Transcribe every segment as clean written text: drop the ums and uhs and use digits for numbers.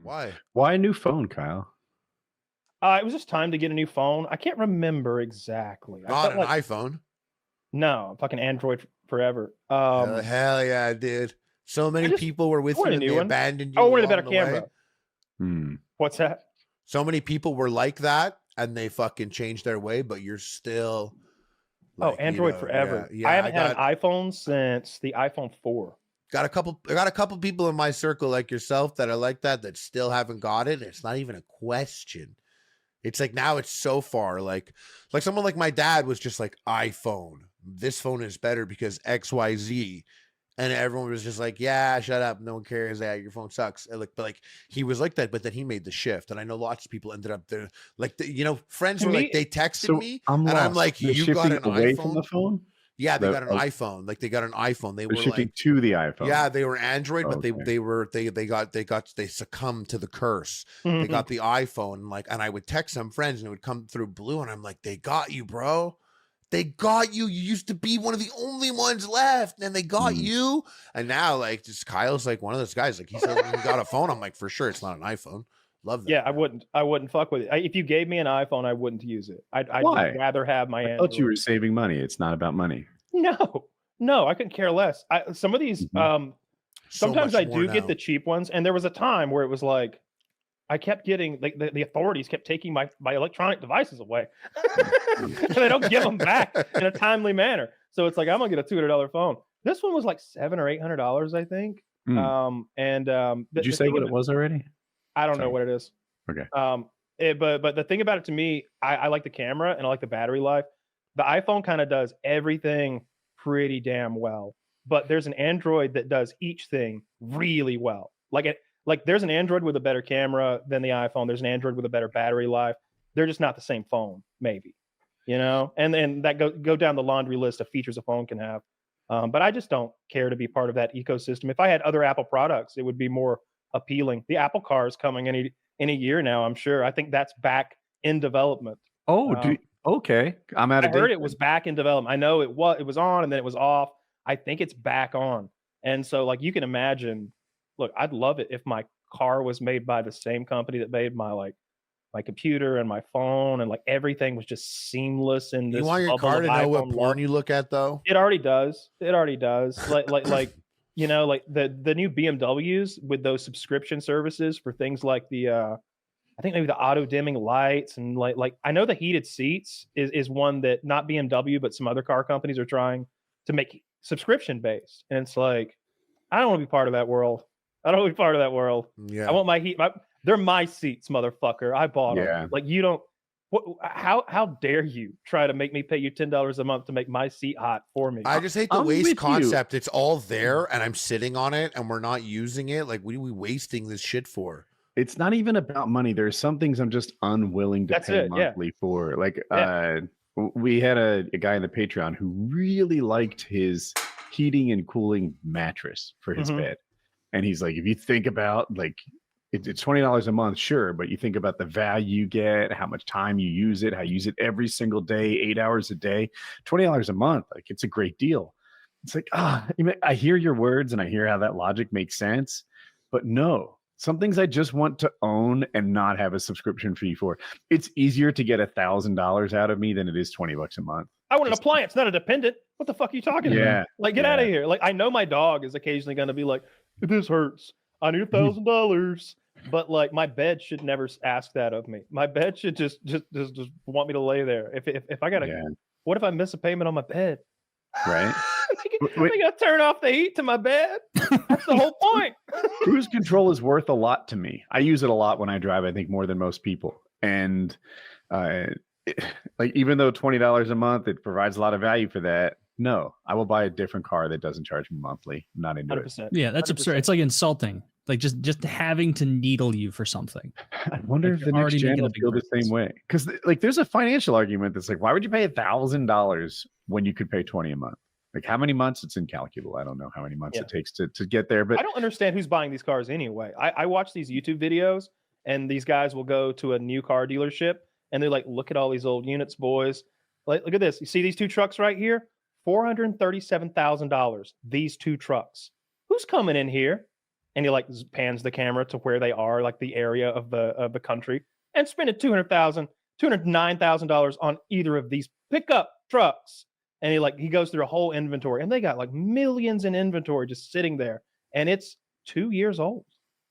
Why? Why a new phone, Kyle? It was just time to get a new phone. I can't remember exactly. Not an iPhone. No, fucking Android forever. Hell yeah, dude. So many people were with you and they abandoned you. I wanted a better camera. What's that? So many people were like that and they fucking changed their way, but you're still like, Android forever. Yeah, I haven't had an iPhone since the iPhone 4. I got a couple people in my circle like yourself that are like that still haven't got it. It's not even a question. It's like now it's so far like someone like my dad was just like iPhone. This phone is better because XYZ. And everyone was just like, yeah, shut up. No one cares. Yeah, your phone sucks. But he was like that, but then he made the shift. And I know lots of people ended up there. Like, friends were like, they texted me. And I'm like, you got an iPhone? From the phone? Yeah, they got an iPhone. Like they got an iPhone. They were shifting to the iPhone. Yeah, they were Android, but they succumbed to the curse. They got the iPhone, and I would text some friends and it would come through blue, and I'm like, they got you, bro. They got you. You used to be one of the only ones left, and they got you. And now, just Kyle's like one of those guys. Like he said, when he got a phone, I'm like, for sure, it's not an iPhone. Love that. Yeah, I wouldn't fuck with it. If you gave me an iPhone, I wouldn't use it. I'd rather have my Android. I thought you were saving money. It's not about money. No, I couldn't care less. Some of these, sometimes I do get the cheap ones, and there was a time where it was like, I kept getting the authorities kept taking my electronic devices away. And they don't give them back in a timely manner. So it's like, I'm gonna get a $200 phone. This one was like $700 or $800, I think. Did you say what it was already? I don't know what it is. Okay. But the thing about it to me, I like the camera and I like the battery life. The iPhone kind of does everything pretty damn well, but there's an Android that does each thing really well. Like there's an Android with a better camera than the iPhone. There's an Android with a better battery life. They're just not the same phone, maybe, and then that go down the laundry list of features a phone can have. But I just don't care to be part of that ecosystem. If I had other Apple products, it would be more appealing. The Apple Car is coming any year now, I'm sure. I think that's back in development. Okay. I heard it was back in development. I know it was on and then it was off. I think it's back on. And so you can imagine, look, I'd love it if my car was made by the same company that made my computer and my phone, and everything was just seamless. And you want your car to know what porn you look at, though? It already does. The new BMWs with those subscription services for things like I think maybe the auto dimming lights and I know the heated seats is one that not BMW but some other car companies are trying to make subscription based, and it's like, I don't want to be part of that world. Yeah, I want my heat. They're my seats, motherfucker. I bought them. You don't. How dare you try to make me pay you $10 a month to make my seat hot for me? I just hate the waste concept. It's all there, and I'm sitting on it, and we're not using it. What are we wasting this shit for? It's not even about money. There's some things I'm just unwilling to pay monthly for. We had a guy in the Patreon who really liked his heating and cooling mattress for his bed. And he's like, if you think about it's $20 a month, sure, but you think about the value you get, how much time you use it, how you use it every single day, 8 hours a day, $20 a month. It's a great deal. It's like, I hear your words and I hear how that logic makes sense, but no. Some things I just want to own and not have a subscription fee for. It's easier to get $1,000 out of me than it is $20 a month. I want an appliance, not a dependent. What the fuck are you talking about? Get out of here. I know my dog is occasionally going to be like, this hurts. I need $1,000. But my bed should never ask that of me. My bed should just want me to lay there. If I gotta, what if I miss a payment on my bed? Right. I gotta turn off the heat to my bed. That's the whole point. Cruise control is worth a lot to me. I use it a lot when I drive, I think more than most people. And even though $20 a month, it provides a lot of value for that. No, I will buy a different car that doesn't charge me monthly. I'm not into 100%. it. Yeah, that's 100%. Absurd. It's insulting. Just having to needle you for something. I wonder if the next gen will feel the same way. Because there's a financial argument that's why would you pay $1,000 when you could pay $20 a month? How many months? It's incalculable. I don't know how many months it takes to get there. But I don't understand who's buying these cars anyway. I watch these YouTube videos, and these guys will go to a new car dealership, and they're like, look at all these old units, boys. Look at this. You see these two trucks right here? $437,000. These two trucks. Who's coming in here and he like pans the camera to where they are, like the area of the country, and spending $209,000 on either of these pickup trucks. And he goes through a whole inventory, and they got like millions in inventory just sitting there, and it's 2 years old.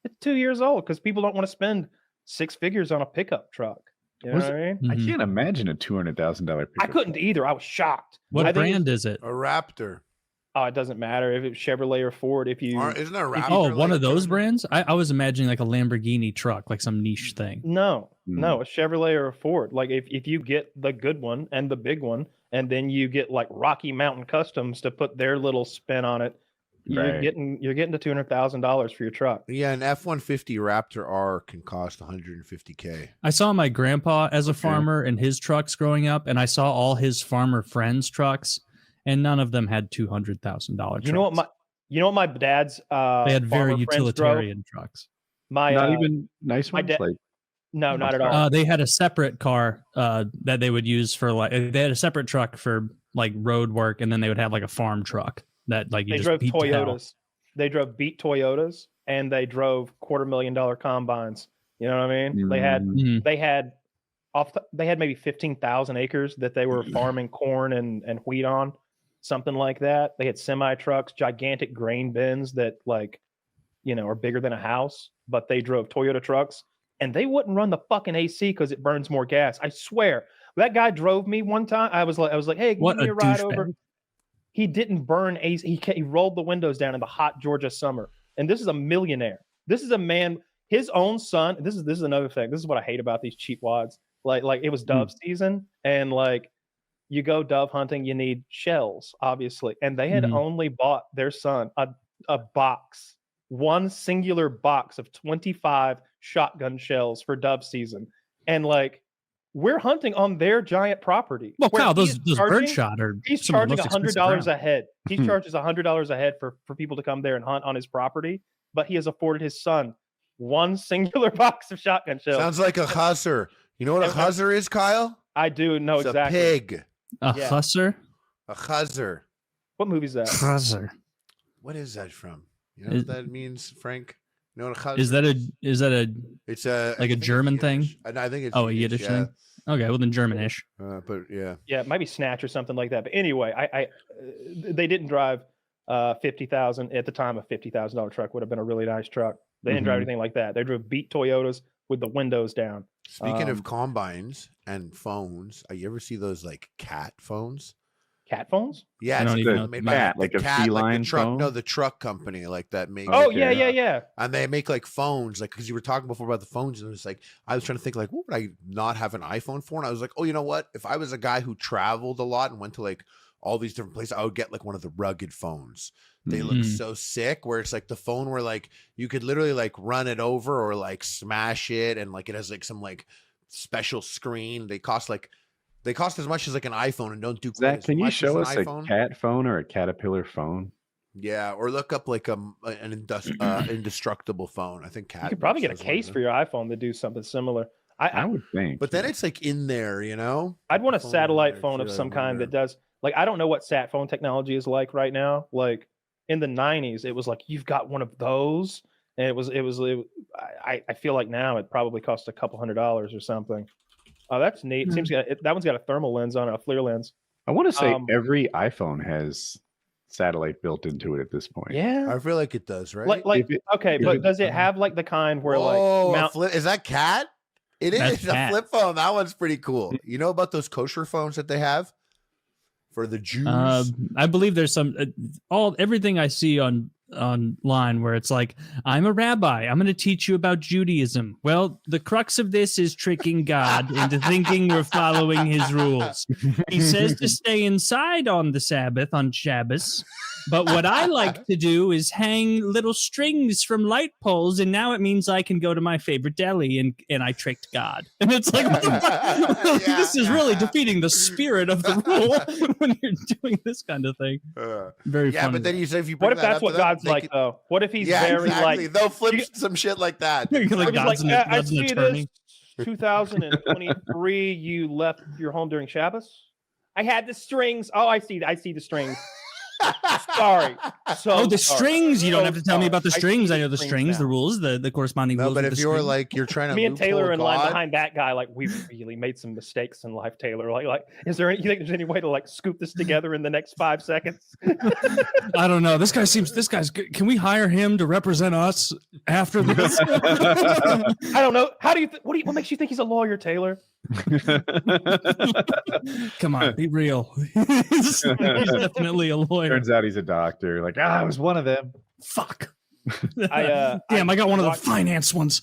It's 2 years old because people don't want to spend six figures on a pickup truck. You know what I mean? I can't imagine a $200,000 pickup. I couldn't either. I was shocked. What brand is it? A Raptor. Oh, it doesn't matter if it's Chevrolet or Ford. Isn't there a Raptor? Oh, one of those brands? I was imagining like a Lamborghini truck, like some niche thing. No, a Chevrolet or a Ford. Like if you get the good one and the big one, and then you get like Rocky Mountain Customs to put their little spin on it, you're getting to $200,000 for your truck. Yeah, an F-150 Raptor R can cost $150K. I saw my grandpa as a farmer and his trucks growing up, and I saw all his farmer friends' trucks, and none of them had $200,000 trucks. You know what my dad's they had very utilitarian trucks. Not even nice ones. No, not at all. They had a separate car that they would use for they had a separate truck for like road work, and then they would have like a farm truck that like they drove Toyotas. They drove beat Toyotas, and they drove $250,000 combines. You know what I mean? They had maybe 15,000 acres that they were farming corn and wheat on, something like that. They had semi trucks, gigantic grain bins that are bigger than a house, but they drove Toyota trucks. And they wouldn't run the fucking AC because it burns more gas. I swear. That guy drove me one time. I was like, hey, give me a ride over. He didn't burn AC. He rolled the windows down in the hot Georgia summer. And this is a millionaire. This is a man, his own son. This is another thing. This is what I hate about these cheap wads. Like it was dove season, and like you go dove hunting, you need shells, obviously. And they had only bought their son a box. One singular box of 25 shotgun shells for dove season, and like we're hunting on their giant property. Well, Kyle, those birdshot are he's charging $100 a head. He charges $100 a head for people to come there and hunt on his property, but he has afforded his son one singular box of shotgun shells. Sounds like a husser. You know what a husser is, Kyle? I do know exactly. A pig. A husser? A huzzer. What movie is that? Huzzer. What is that from? You know what that means, Frank? You know what a huzzer is that a it's a like a German thing? I think it's a Yiddish thing. Okay, well then Germanish. But yeah, it might be Snatch or something like that. But anyway, they didn't drive 50,000 at the time. A $50,000 truck would have been a really nice truck. They didn't drive anything like that. They drove beat Toyotas with the windows down. Speaking of combines and phones, you ever see those like cat phones? Cat phones? Yeah, it's like a feline truck. phone? No, the truck company like that makes. Oh yeah. And they make like phones, like because you were talking before about the phones, and it was like I was trying to think like, what would I not have an iPhone for? And I was like, oh, you know what? If I was a guy who traveled a lot and went to like all these different places, I would get like one of the rugged phones. They look so sick, where it's like the phone where like you could literally like run it over or like smash it, and like it has like some like special screen. They cost as much as like an iPhone and don't do quite Zach, can you show us a iPhone. cat phone or a Caterpillar phone? Yeah, or look up like an indestructible phone. I think cat. You could probably get a case for your iPhone to do something similar. I would think. But then it's like in there, you know? I'd want a satellite phone of some kind that does, like, I don't know what sat phone technology is like right now. Like in the 90s, it was like, you've got one of those. And I feel like now it probably costs a couple $100 or something. Oh, that's neat. Seems that one's got a thermal lens on it, a FLIR lens. I want to say every iPhone has satellite built into it at this point. Yeah, I feel like it does, right? But does it have like the kind where is that cat? It is a flip phone. That one's pretty cool. You know about those kosher phones that they have for the Jews? I believe there's some everything I see online where it's like, I'm a rabbi, I'm going to teach you about Judaism. Well, the crux of this is tricking God into thinking you're following his rules. He says to stay inside on the Sabbath, on Shabbos, but what I like to do is hang little strings from light poles, and now it means I can go to my favorite deli, and I tricked God. And it's like, this is really defeating the spirit of the rule when you're doing this kind of thing. Very funny. But then you say, if you what if that's what God's like, though? What if he's very exactly. like, they'll flip some shit like that. Like God's I see this 2023, you left your home during Shabbos. I had the strings. Oh, I see the strings. Sorry. So the sorry. strings. You don't So have to tell me about the sorry. I strings. see I know the strings, the now. rules, the corresponding No, rules. but with if the you were strings. like you're trying to Me and Taylor are in line God, behind that guy. Like, we really made some mistakes in life, Taylor. Like, is there? You think there's any way to like scoop this together in the next 5 seconds? I don't know. This guy's good. Can we hire him to represent us after this? I don't know. How do you? What makes you think he's a lawyer, Taylor? Come on, be real. He's definitely a lawyer. Turns out he's a doctor. Like, I was one of them. Fuck. I got one of the finance ones.